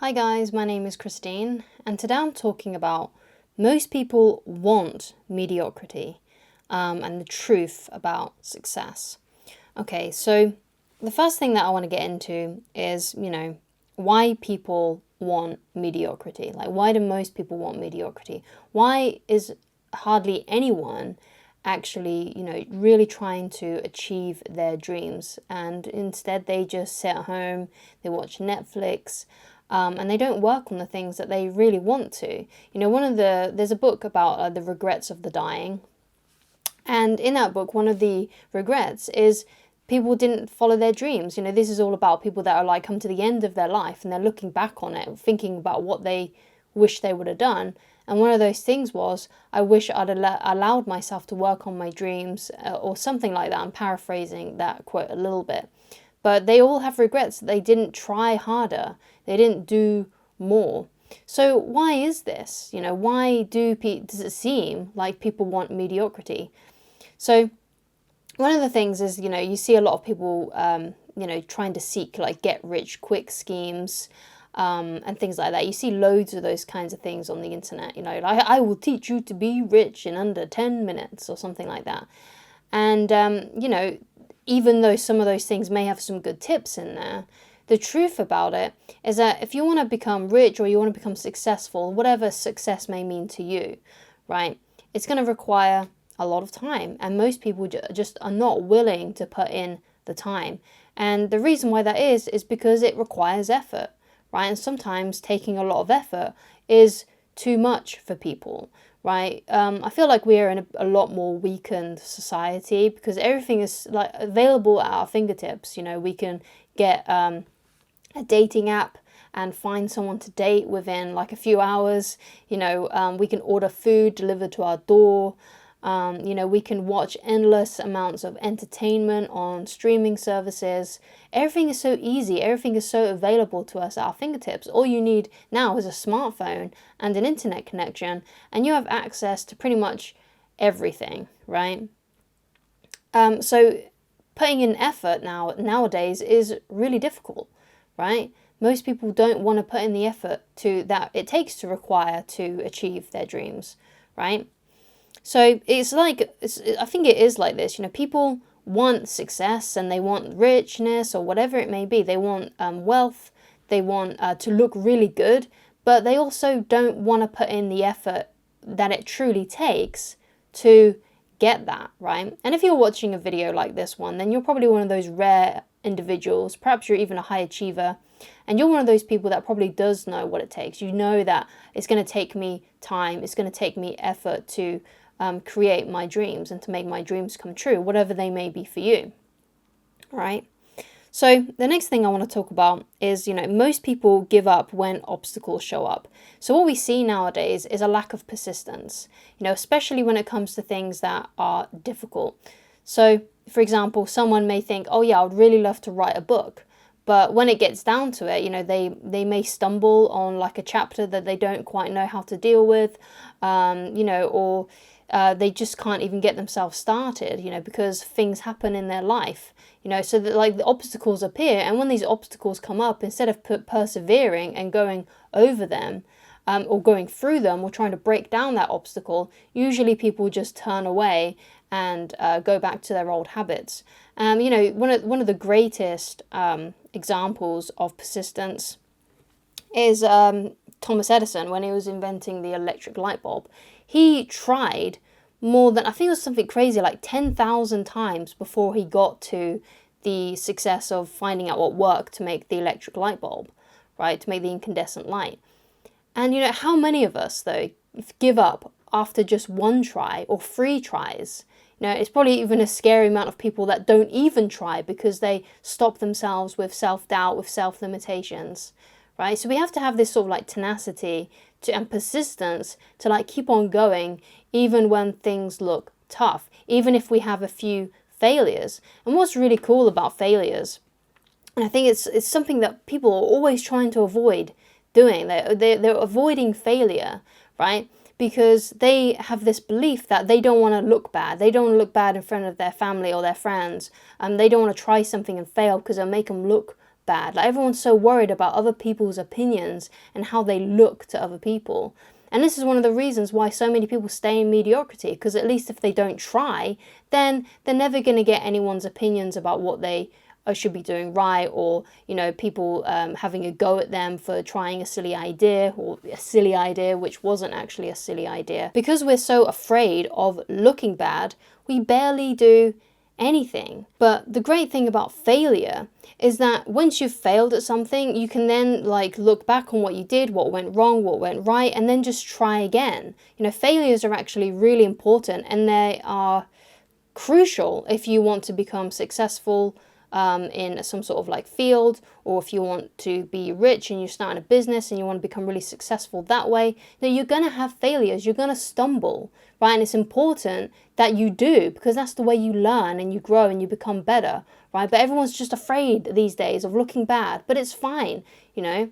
Hi guys, my name is Christine, and today I'm talking about most people want mediocrity and the truth about success. Okay, so the first thing that I want to get into is, why people want mediocrity. Like, why do most people want mediocrity? Why is hardly anyone actually, really trying to achieve their dreams? And instead, they just sit at home, they watch Netflix, and they don't work on the things that they really want to. There's a book about the regrets of the dying. And in that book, one of the regrets is people didn't follow their dreams. This is all about people that are like come to the end of their life and they're looking back on it, thinking about what they wish they would have done. And one of those things was, I wish I'd allowed myself to work on my dreams, or something like that. I'm paraphrasing that quote a little bit. But they all have regrets that they didn't try harder, they didn't do more. So why is this? Why does it seem like people want mediocrity? So one of the things is, you see a lot of people, trying to seek like get rich quick schemes, and things like that. You see loads of those kinds of things on the internet, like I will teach you to be rich in under 10 minutes or something like that. And, even though some of those things may have some good tips in there, the truth about it is that if you want to become rich or you want to become successful, whatever success may mean to you, right, it's going to require a lot of time. And most people just are not willing to put in the time. And the reason why that is because it requires effort, right? And sometimes taking a lot of effort is too much for people. Right, I feel like we are in a lot more weakened society because everything is like available at our fingertips. We can get a dating app and find someone to date within like a few hours. We can order food delivered to our door. We can watch endless amounts of entertainment on streaming services. Everything is so easy. Everything is so available to us at our fingertips. All you need now is a smartphone and an internet connection, and you have access to pretty much everything, right? So putting in effort nowadays is really difficult, right? Most people don't want to put in the effort that it takes to require to achieve their dreams, right? So I think it is like this, people want success and they want richness or whatever it may be. They want wealth, they want to look really good, but they also don't want to put in the effort that it truly takes to get that, right? And if you're watching a video like this one, then you're probably one of those rare individuals, perhaps you're even a high achiever, and you're one of those people that probably does know what it takes. You know that it's going to take me time, it's going to take me effort to create my dreams and to make my dreams come true, whatever they may be for you, right? So the next thing I want to talk about is, most people give up when obstacles show up. So what we see nowadays is a lack of persistence, especially when it comes to things that are difficult. So, for example, someone may think, oh yeah, I would really love to write a book. But when it gets down to it, they may stumble on like a chapter that they don't quite know how to deal with, or they just can't even get themselves started, because things happen in their life, so that like the obstacles appear. And when these obstacles come up, instead of persevering and going over them, or going through them or trying to break down that obstacle, usually people just turn away and go back to their old habits. One of the greatest examples of persistence is Thomas Edison. When he was inventing the electric light bulb, he tried more than, I think it was something crazy, like 10,000 times before he got to the success of finding out what worked to make the electric light bulb, right, to make the incandescent light. And how many of us, though, give up after just one try or 3 tries? It's probably even a scary amount of people that don't even try because they stop themselves with self-doubt, with self-limitations, right? So we have to have this sort of like tenacity and persistence to like keep on going even when things look tough, even if we have a few failures. And what's really cool about failures, and I think it's something that people are always trying to avoid doing, they're avoiding failure, right? Because they have this belief that they don't want to look bad. They don't want to look bad in front of their family or their friends. They don't want to try something and fail because it'll make them look bad. Like, everyone's so worried about other people's opinions and how they look to other people. And this is one of the reasons why so many people stay in mediocrity, because at least if they don't try, then they're never going to get anyone's opinions about what they should be doing right, or, you know, people having a go at them for trying a silly idea, or a silly idea which wasn't actually a silly idea. Because we're so afraid of looking bad, we barely do anything. But the great thing about failure is that once you've failed at something, you can then like look back on what you did, what went wrong, what went right, and then just try again. You know, failures are actually really important, and they are crucial if you want to become successful in some sort of like field, or if you want to be rich and you're starting a business and you want to become really successful that way. Now, you're going to have failures, you're going to stumble, right? And it's important that you do, because that's the way you learn and you grow and you become better, right? But everyone's just afraid these days of looking bad, but it's fine, you know.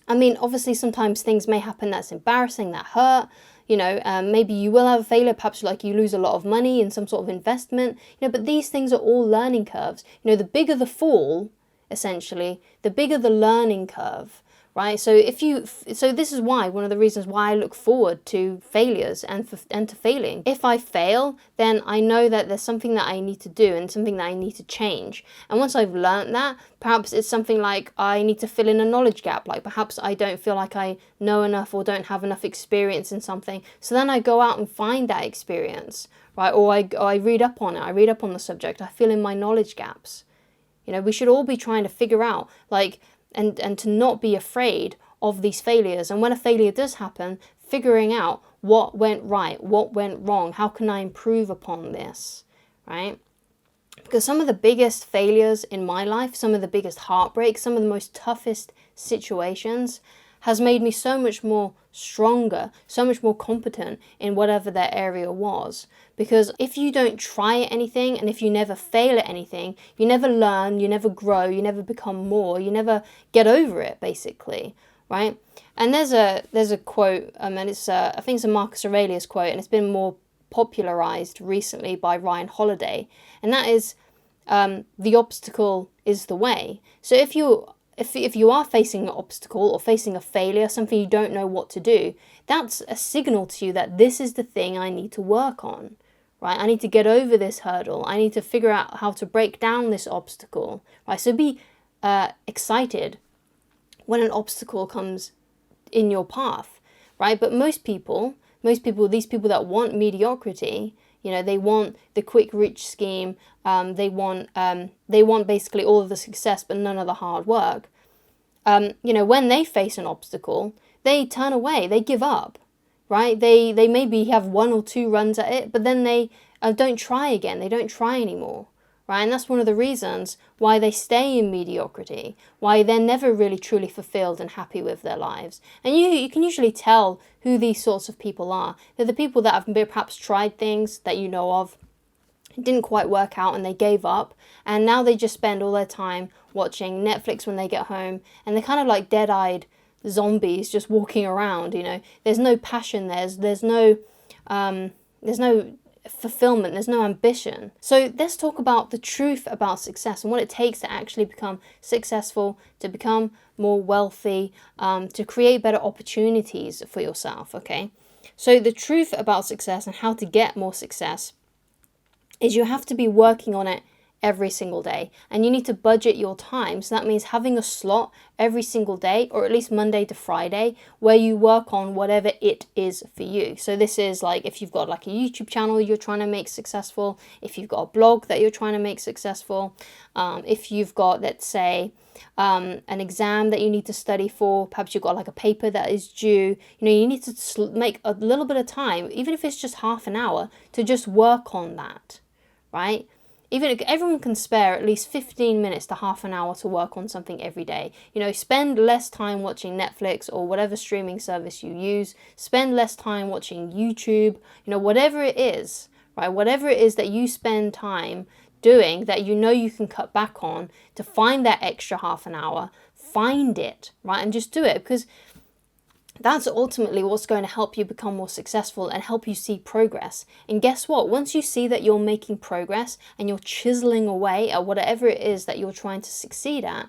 I mean, obviously sometimes things may happen that's embarrassing, that hurt. You know, maybe you will have a failure, perhaps like you lose a lot of money in some sort of investment, you know, but these things are all learning curves. You know, the bigger the fall, essentially, the bigger the learning curve, right? So this is why, one of the reasons why I look forward to failures and to failing. If I fail, then I know that there's something that I need to do and something that I need to change. And once I've learned that, perhaps it's something like I need to fill in a knowledge gap. Like perhaps I don't feel like I know enough or don't have enough experience in something. So then I go out and find that experience, right? Or I read up on it. I read up on the subject. I fill in my knowledge gaps. You know, we should all be trying to figure out, like, and to not be afraid of these failures. And when a failure does happen, figuring out what went right, what went wrong, how can I improve upon this, right? Because some of the biggest failures in my life, some of the biggest heartbreaks, some of the most toughest situations has made me so much more stronger, so much more competent in whatever that area was. Because if you don't try at anything, and if you never fail at anything, you never learn, you never grow, you never become more, you never get over it, basically, right? And there's a quote, and it's I think it's a Marcus Aurelius quote, and it's been more popularized recently by Ryan Holiday, and that is, the obstacle is the way. So if you are facing an obstacle or facing a failure, something you don't know what to do, that's a signal to you that this is the thing I need to work on, right? I need to get over this hurdle. I need to figure out how to break down this obstacle, right? So be excited when an obstacle comes in your path, right? But most people, these people that want mediocrity, you know, they want the quick reach scheme. They want basically all of the success, but none of the hard work. You know, when they face an obstacle, they turn away, they give up, right? They maybe have 1 or 2 runs at it, but then they don't try again. They don't try anymore, right? And that's one of the reasons why they stay in mediocrity, why they're never really truly fulfilled and happy with their lives. And you can usually tell who these sorts of people are. They're the people that have perhaps tried things that you know of, it didn't quite work out, and they gave up, and now they just spend all their time watching Netflix when they get home, and they're kind of like dead-eyed zombies just walking around. You know, there's no passion, there's no fulfillment, there's no ambition. So let's talk about the truth about success and what it takes to actually become successful, to become more wealthy, to create better opportunities for yourself, okay? So the truth about success and how to get more success is you have to be working on it every single day, and you need to budget your time. So that means having a slot every single day, or at least Monday to Friday, where you work on whatever it is for you. So this is like if you've got like a YouTube channel you're trying to make successful, if you've got a blog that you're trying to make successful, if you've got, let's say, an exam that you need to study for, perhaps you've got like a paper that is due, you know, you need to make a little bit of time, even if it's just half an hour, to just work on that, right? Even if everyone can spare at least 15 minutes to half an hour to work on something every day. You know, spend less time watching Netflix or whatever streaming service you use. Spend less time watching YouTube, you know, whatever it is, right? Whatever it is that you spend time doing that you know you can cut back on to find that extra half an hour, find it, right? And just do it, because that's ultimately what's going to help you become more successful and help you see progress. And guess what? Once you see that you're making progress and you're chiseling away at whatever it is that you're trying to succeed at,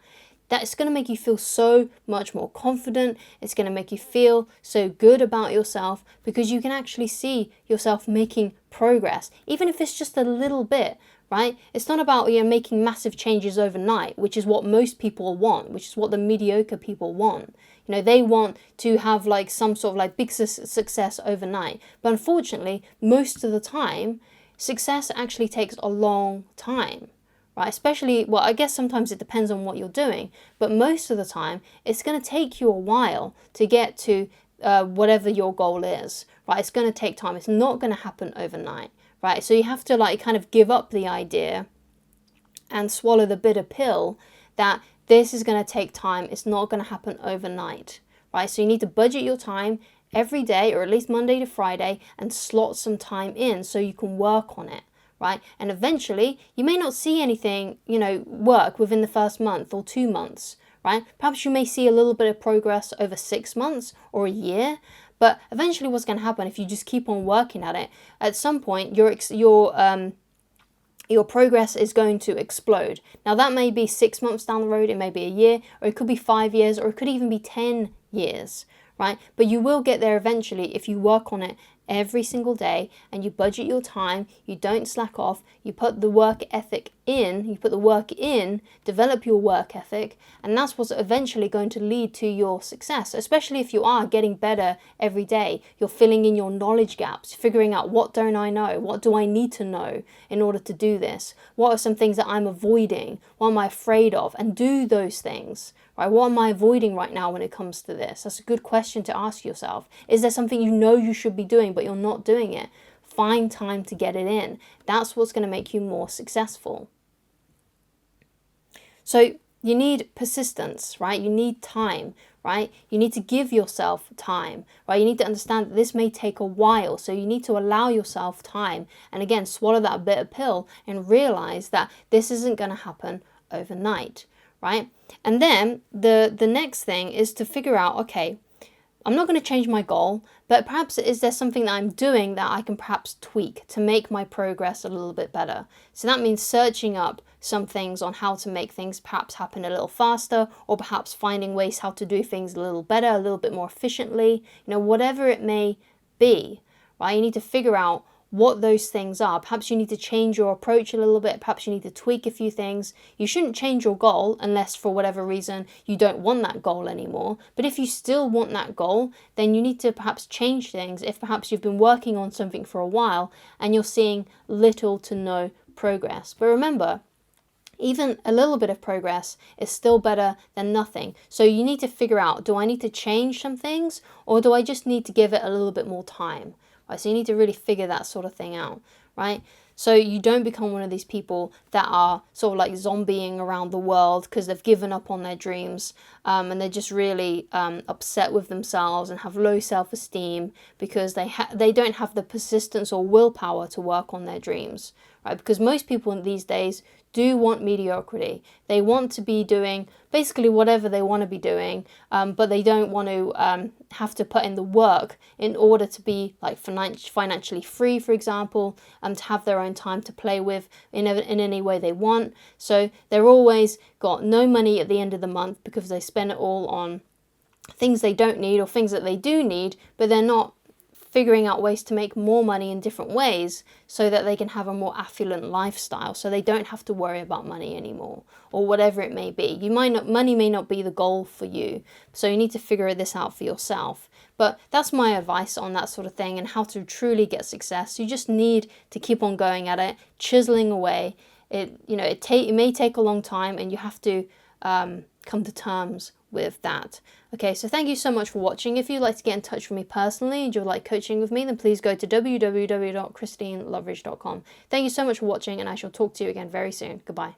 That's going to make you feel so much more confident. It's going to make you feel so good about yourself because you can actually see yourself making progress, even if it's just a little bit, right? It's not about, making massive changes overnight, which is what most people want, which is what the mediocre people want. They want to have like some sort of like big success overnight. But unfortunately, most of the time, success actually takes a long time, right? Especially, well, I guess sometimes it depends on what you're doing, but most of the time, it's going to take you a while to get to whatever your goal is, right? It's going to take time. It's not going to happen overnight, right? So you have to like kind of give up the idea and swallow the bitter pill that this is going to take time. It's not going to happen overnight, right? So you need to budget your time every day, or at least Monday to Friday, and slot some time in so you can work on it, right? And eventually, you may not see anything, work within the first month or 2 months, right? Perhaps you may see a little bit of progress over 6 months or a year, but eventually what's going to happen if you just keep on working at it, at some point, your progress is going to explode. Now that may be 6 months down the road, it may be a year, or it could be 5 years, or it could even be 10 years, right? But you will get there eventually if you work on it every single day and you budget your time, you don't slack off, you put the work in, develop your work ethic, and that's what's eventually going to lead to your success, especially if you are getting better every day. You're filling in your knowledge gaps, figuring out what don't I know, what do I need to know in order to do this, what are some things that I'm avoiding, what am I afraid of, and do those things. Right, what am I avoiding right now when it comes to this? That's a good question to ask yourself. Is there something you should be doing, but you're not doing it? Find time to get it in. That's what's going to make you more successful. So you need persistence, right? You need time, right? You need to give yourself time, right? You need to understand that this may take a while. So you need to allow yourself time. And again, swallow that bitter pill and realize that this isn't going to happen overnight. Right? And then the next thing is to figure out, okay, I'm not going to change my goal, but perhaps is there something that I'm doing that I can perhaps tweak to make my progress a little bit better? So that means searching up some things on how to make things perhaps happen a little faster, or perhaps finding ways how to do things a little better, a little bit more efficiently, whatever it may be, right? You need to figure out what those things are. Perhaps you need to change your approach a little bit. Perhaps you need to tweak a few things. You shouldn't change your goal unless for whatever reason you don't want that goal anymore. But if you still want that goal, then you need to perhaps change things. If perhaps you've been working on something for a while and you're seeing little to no progress. But remember, even a little bit of progress is still better than nothing. So you need to figure out, do I need to change some things, or do I just need to give it a little bit more time? Right, so you need to really figure that sort of thing out, right? So you don't become one of these people that are sort of like zombieing around the world because they've given up on their dreams, and they're just really upset with themselves and have low self-esteem because they don't have the persistence or willpower to work on their dreams, right? Because most people these days do want mediocrity. They want to be doing basically whatever they want to be doing, but they don't want to have to put in the work in order to be like financially free, for example, and to have their own time to play with in any way they want. So they're always got no money at the end of the month because they spend it all on things they don't need or things that they do need, but they're not figuring out ways to make more money in different ways so that they can have a more affluent lifestyle, so they don't have to worry about money anymore, or whatever it may be. Money may not be the goal for you, so you need to figure this out for yourself. But that's my advice on that sort of thing and how to truly get success. You just need to keep on going at it, chiseling away. It may take a long time, and you have to come to terms with that. Okay, so thank you so much for watching. If you'd like to get in touch with me personally and you'd like coaching with me, then please go to www.christineloveridge.com. Thank you so much for watching, and I shall talk to you again very soon. Goodbye.